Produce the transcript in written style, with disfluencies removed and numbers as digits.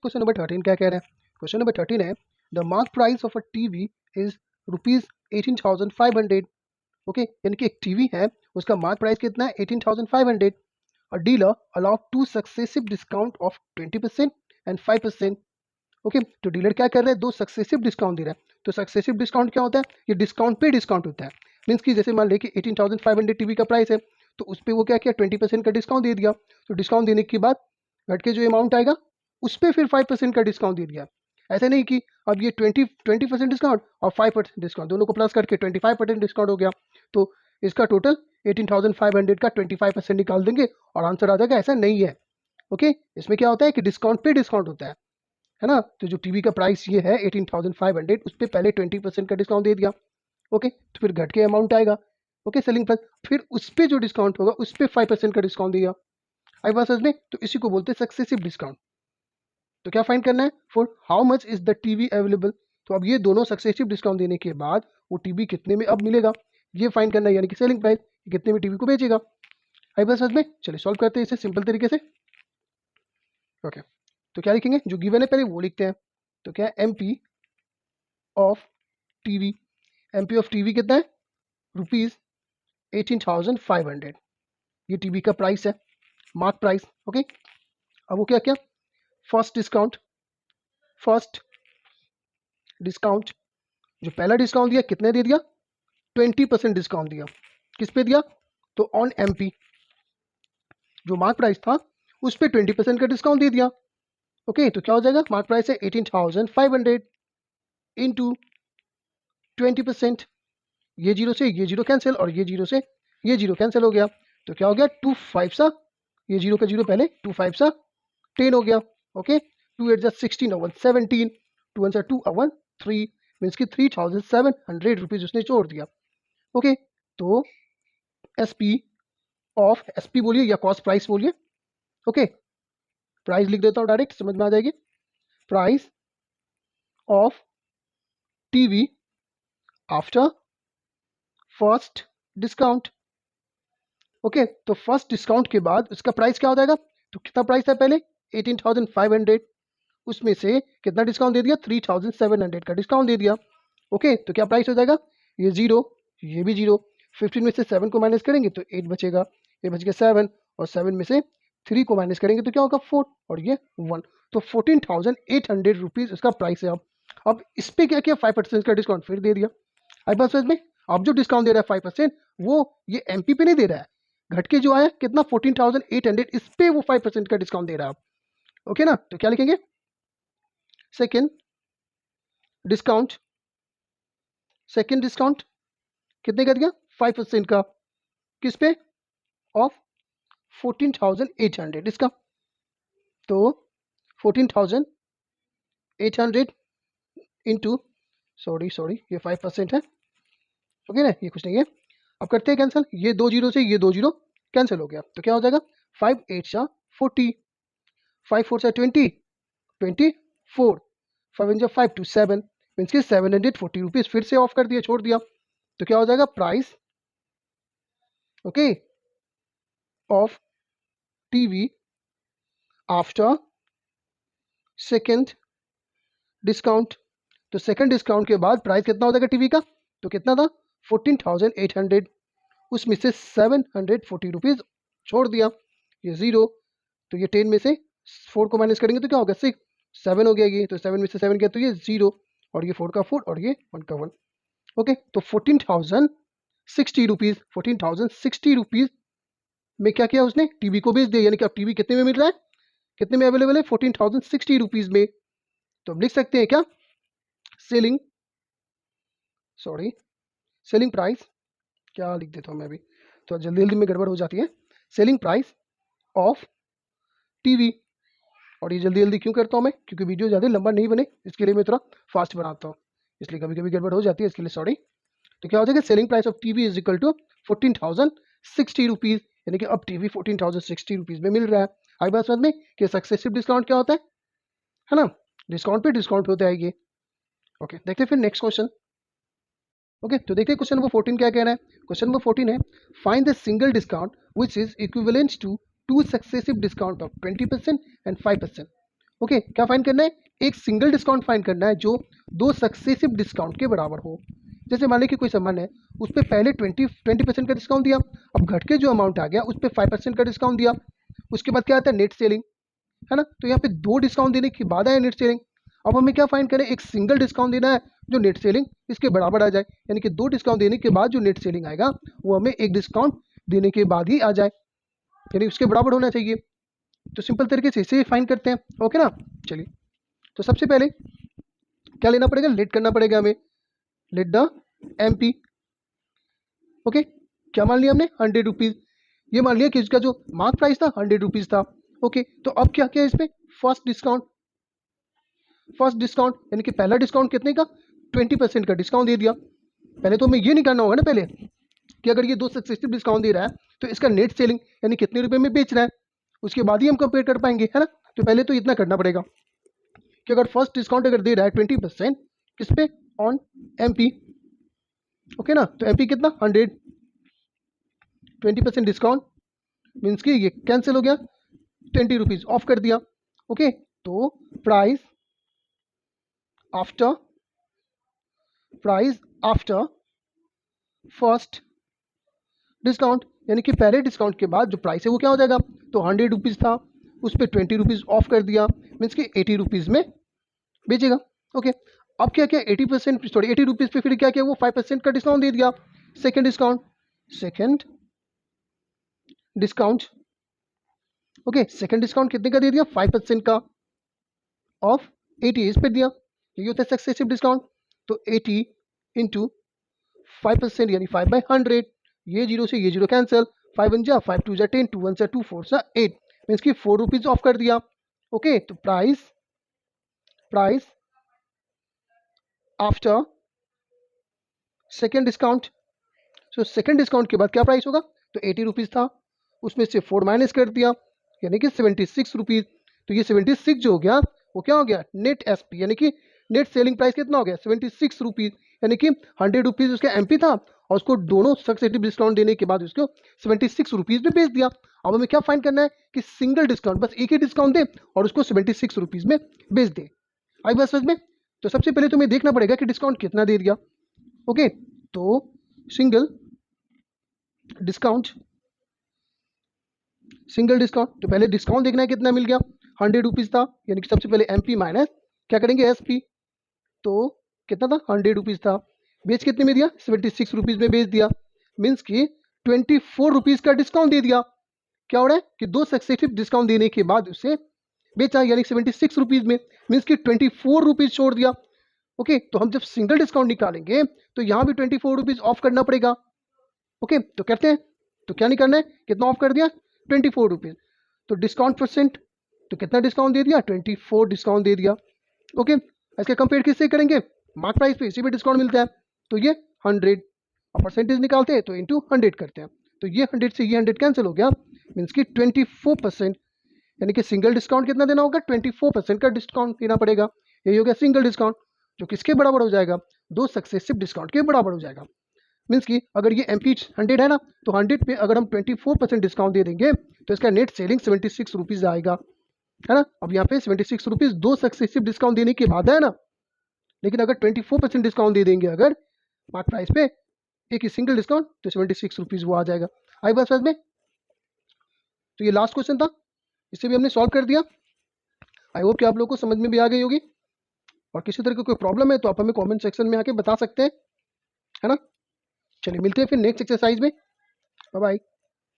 Question number 13 क्या कह रहा है? क्वेश्चन नंबर 13 है the mark price of a TV is ₹18,500. Okay, यानी कि एक टीवी है उसका मार्क प्राइस कितना है? 18,500. अ dealer allow two successive discount of 20% and 5%. Okay, तो डीलर क्या कर रहे हैं? दो सक्सेसिव डिस्काउंट दे रहा है. तो सक्सेसिव डिस्काउंट क्या होता है? ये डिस्काउंट पे डिस्काउंट होता है. मीन्स कि जैसे मान लें कि 18,500 टीवी का प्राइस है, तो उस पर वो क्या किया? 20% का डिस्काउंट दे दिया. तो डिस्काउंट देने के बाद घट के जो अमाउंट आएगा उस पर फिर 5% का डिस्काउंट दे दिया. ऐसा नहीं कि अब ये 20% डिस्काउंट और 5% डिस्काउंट दोनों को प्लस करके 25% डिस्काउंट हो गया. तो इसका टोटल 18,500 का 25% निकाल देंगे और आंसर आ जाएगा. ऐसा नहीं है. ओके, इसमें क्या होता है कि डिस्काउंट पे डिस्काउंट होता है ना. तो जो टीवी का प्राइस ये है 18,500, उस पर पहले 20% का डिस्काउंट दे दिया. ओके, तो फिर घट के अमाउंट आएगा. ओके, सेलिंग प्राइस, फिर उस पर जो डिस्काउंट होगा उस पर 5% का डिस्काउंट दिया. आई बात समझ में? तो इसी को बोलते हैं सक्सेसिव डिस्काउंट. तो क्या फाइंड करना है? For how much is the TV available. तो अब ये दोनों सक्सेसिव डिस्काउंट देने के बाद वो टीवी कितने में अब मिलेगा ये फाइंड करना है, यानी कि सेलिंग प्राइस कितने में टीवी को बेचेगा. आई बात समझ में? चलिए सॉल्व करते हैं इसे सिंपल तरीके से. ओके, तो क्या लिखेंगे? जो गिवन है पहले वो लिखते हैं. तो क्या है? MP of TV. MP of TV कितना है? ₹18,500. ये टीवी का प्राइस है, मार्क प्राइस. ओके, अब वो क्या क्या? फर्स्ट डिस्काउंट जो पहला डिस्काउंट दिया कितने दे दिया? 20% डिस्काउंट दिया. किस पे दिया? तो ऑन एमपी. जो मार्क प्राइस था उस पे 20% का डिस्काउंट दे दिया. ओके, तो क्या हो जाएगा? मार्क प्राइस है 18,500 इंटू 20%. ये जीरो से ये जीरो कैंसिल और ये जीरो से ये जीरो कैंसिल हो गया. तो क्या हो गया? 2 5 सा, ये जीरो का जीरो पहले, 2 5 सा 10 हो गया. ओके, 2 8 16 और 1 17, 2 1 2 और 1 3, मीन्स की 3,700 रुपीज उसने छोड़ दिया. ओके, तो एसपी ऑफ, एसपी बोलिए या कॉस्ट प्राइस बोलिए. ओके, प्राइस लिख देता हूँ डायरेक्ट, समझ में आ जाएगी. Price of TV after first discount. Okay, तो फर्स्ट डिस्काउंट के बाद उसका प्राइस क्या हो जाएगा? तो कितना प्राइस था पहले? 18,500. उसमें से कितना डिस्काउंट दे दिया? 3,700 का डिस्काउंट दे दिया. ओके, तो क्या प्राइस हो जाएगा? ये जीरो, ये भी जीरो. 15 में से 7 को माइनस करेंगे तो 8 बचेगा. ये बच गया 7, और 7 में से 3 को माइनस करेंगे तो क्या होगा? 4, और ये 1. तो 14,800 रुपीज उसका प्राइस है. अब इस पर क्या किया? 5% का डिस्काउंट फिर दे दिया. आई बात समझ में? अब जो डिस्काउंट दे रहा है 5%, वो ये एमपी पे नहीं दे रहा है. घट के जो आया कितना? 14,800, इस पे वो 5% का डिस्काउंट दे रहा है. ओके ना, तो क्या लिखेंगे? सेकेंड डिस्काउंट कितने का दिया? 5% का. किस पे? ऑफ 14,800 इसका. तो 14,800 इंटू, सॉरी ये 5% है. ओके ना, ये कुछ नहीं है. अब करते हैं कैंसिल. ये 2 जीरो से ये 2 जीरो कैंसिल हो गया. तो क्या हो जाएगा? 5 8 सा 40, 5 4 सा 20, 24, 5 इन 5 2 7, मीन्स की 740 रुपीज फिर से ऑफ कर दिया, छोड़ दिया. तो क्या हो जाएगा? Price okay of TV after second discount. तो सेकेंड डिस्काउंट के बाद प्राइस कितना हो जाएगा टीवी का? तो कितना था? 14,800. उसमें से 740 रुपीज छोड़ दिया. ये जीरो, तो ये 10 में से 4 को माइनस करेंगे तो क्या होगा? 6, 7 हो गया ये. तो 7 में से 7 गया तो ये 0, और ये 4 का 4 और ये 1 का 1. ओके, तो 14,060 रुपीज में क्या किया उसने? टीवी को बेच दिया. यानी कि अब टीवी कितने में मिल रहा है? कितने में अवेलेबल है? 14,060 रुपीज में. तो अब लिख सकते हैं क्या? सेलिंग प्राइस, क्या लिख देता हूँ मैं अभी, तो जल्दी जल्दी में गड़बड़ हो जाती है. Selling price of TV. और ये जल्दी जल्दी क्यों करता हूँ मैं? क्योंकि वीडियो ज़्यादा लंबा नहीं बने, इसके लिए मैं थोड़ा फास्ट बनाता हूँ, इसलिए कभी कभी गड़बड़ हो जाती है, इसके लिए सॉरी. तो क्या हो जाएगा? Selling price of TV is equal to 14,060 rupees. यानी कि अब टीवी 14,060 रुपीज में मिल रहा है. आई बात समझ में कि सक्सेसिव डिस्काउंट क्या होता है ना? डिस्काउंट पे डिस्काउंट होता है ये. ओके, देखते हैं फिर नेक्स्ट क्वेश्चन. ओके, तो देखिए क्वेश्चन नंबर 14 क्या कह रहा है. क्वेश्चन नंबर 14 है find the single discount which is equivalent to 2 successive discount of 20% and 5%. Okay, क्या फाइंड करना है? एक सिंगल डिस्काउंट फाइंड करना है जो दो सक्सेसिव डिस्काउंट के बराबर हो। जैसे मान लीजिए कि कोई सामान है, उस पर पहले 20% का डिस्काउंट दिया, अब घट के जो अमाउंट आ गया उस पर 5% का डिस्काउंट दिया, उसके बाद क्या आता है? नेट सेलिंग, है ना? तो यहाँ पे दो डिस्काउंट देने के बाद आया नेट सेलिंग। अब हमें क्या फाइंड करें? एक सिंगल डिस्काउंट देना है जो नेट सेलिंग इसके बराबर आ जाए, यानी कि दो डिस्काउंट देने के बाद जो नेट सेलिंग आएगा वो हमें एक डिस्काउंट देने के बाद ही आ जाए, यानी उसके बराबर होना चाहिए। तो सिंपल तरीके से इसे फाइंड करते हैं, ओके ना? चलिए, तो सबसे पहले क्या लेना पड़ेगा? लेट करना पड़ेगा हमें, लेट द MP। ओके, क्या मान लिया हमने? 100 रुपीज़। ये मान लिया कि इसका जो मार्क प्राइस था 100 रुपीज़ था। ओके, तो अब क्या किया इसमें? फर्स्ट डिस्काउंट यानी कि पहला डिस्काउंट कितने का? 20% का डिस्काउंट दे दिया। पहले तो हमें ये नहीं करना होगा ना पहले कि अगर ये दो सक्सेसिव डिस्काउंट दे रहा है तो इसका नेट सेलिंग यानी कितने रुपए में बेच रहा है, उसके बाद ही हम कंपेयर कर पाएंगे, है ना? तो पहले तो इतना करना पड़ेगा कि अगर फर्स्ट डिस्काउंट अगर दे रहा है 20%, किस पे? On MP। ओके ना? तो MP कितना? 100, 20% डिस्काउंट मीन्स कि ये कैंसिल हो गया, 20 रुपीज़ ऑफ कर दिया। ओके, तो प्राइस आफ्टर फर्स्ट डिस्काउंट, यानी कि पहले डिस्काउंट के बाद जो प्राइस है वो क्या हो जाएगा? तो 100 रुपीज़ था, उस पर 20 रुपीज़ ऑफ कर दिया, मीन्स कि 80 रुपीज़ में बेचेगा। ओके, अब क्या किया? 80 रुपीज़ पे फिर क्या किया? वो 5% का डिस्काउंट दे दिया। Second discount okay, second discount कितने का दे दिया? 5% का ऑफ 80 इस पे दिया। ये होता है सक्सेसिव डिस्काउंट। तो 80 इंटू 5% यानी 5/100, ये जीरो से ये जीरो कैंसिल, 5 1 जा 5 2 जा 10, 2 1 जा 2 4 जा 8, मीन्स की 4 रुपीज़ ऑफ कर दिया। ओके, तो price after second discount, so second discount के बाद क्या प्राइस होगा? तो 80 रुपीज़ था, उसमें से 4 माइनस कर दिया यानी कि 76 रुपीज़। तो ये 76 जो हो गया वो क्या हो गया? नेट SP, यानी कि नेट सेलिंग प्राइस कितना हो गया? 76 रुपीज़, यानी कि 100 रुपीज़ उसका MP था और उसको दोनों सक्सेसिव डिस्काउंट देने के बाद उसको 76 रुपीज़ में बेच दिया। अब हमें क्या फाइंड करना है कि सिंगल डिस्काउंट, बस एक ही डिस्काउंट दे और उसको 76 रुपीज़ में बेच दे। आई बस समझ में? तो सबसे पहले तुम्हें देखना पड़ेगा कि डिस्काउंट कितना दे दिया। ओके, तो सिंगल डिस्काउंट, तो पहले डिस्काउंट देखना है कितना मिल गया? 100 रुपीज़ था, यानी कि सबसे पहले MP माइनस क्या करेंगे? SP। तो कितना था? 100 रुपीज़ था, बेच कितने में दिया? 76 रुपीज़ में बेच दिया, मीन्स कि 24 रुपीज़ का डिस्काउंट दे दिया। क्या हो रहा है कि दो सक्सेसिव डिस्काउंट देने के बाद उसे बेचा, यानी 76 रुपीज़ में, मीन्स कि 24 रुपीज़ छोड़ दिया। ओके, तो हम जब सिंगल डिस्काउंट निकालेंगे तो यहाँ भी 24 रुपीज़ ऑफ करना पड़ेगा। ओके, तो करते हैं। तो क्या नहीं करना है? कितना ऑफ कर दिया? 24 रुपीज़। तो डिस्काउंट परसेंट, तो कितना डिस्काउंट दे दिया? 24 डिस्काउंट दे दिया। ओके, इसके कंपेयर किससे करेंगे? मार्क प्राइस पे, इसी पे डिस्काउंट मिलता है, तो ये 100, और परसेंटेज निकालते हैं तो इंटू 100 करते हैं, तो ये 100 से ये 100 कैंसिल हो गया, मीन्स कि 24%, यानी कि सिंगल डिस्काउंट कितना देना होगा? 24% का डिस्काउंट देना पड़ेगा। यही हो गया सिंगल डिस्काउंट, जो किसके बराबर हो जाएगा? दो सक्सेसिव डिस्काउंट के बराबर हो जाएगा। मीन्स कि अगर ये MP 100 है ना, तो 100 पे अगर हम 24% डिस्काउंट दे देंगे तो इसका नेट सेलिंग 76 रुपीज़ आएगा, है ना? अब यहाँ पे 76 रुपीज़ दो सक्सेसिव डिस्काउंट देने के बाद है ना, लेकिन अगर 24% डिस्काउंट दे देंगे अगर मार्क प्राइस पे, एक ही सिंगल डिस्काउंट, तो 76 रुपीज़ वो आ जाएगा। आई बात समझ में? तो ये लास्ट क्वेश्चन था, इसे भी हमने सॉल्व कर दिया। आई होप कि आप लोगों को समझ में भी आ गई होगी, और किसी तरह की कोई प्रॉब्लम है तो आप हमें कमेंट सेक्शन में आके बता सकते हैं, है ना? चलिए मिलते हैं फिर नेक्स्ट एक्सरसाइज में। Bye bye.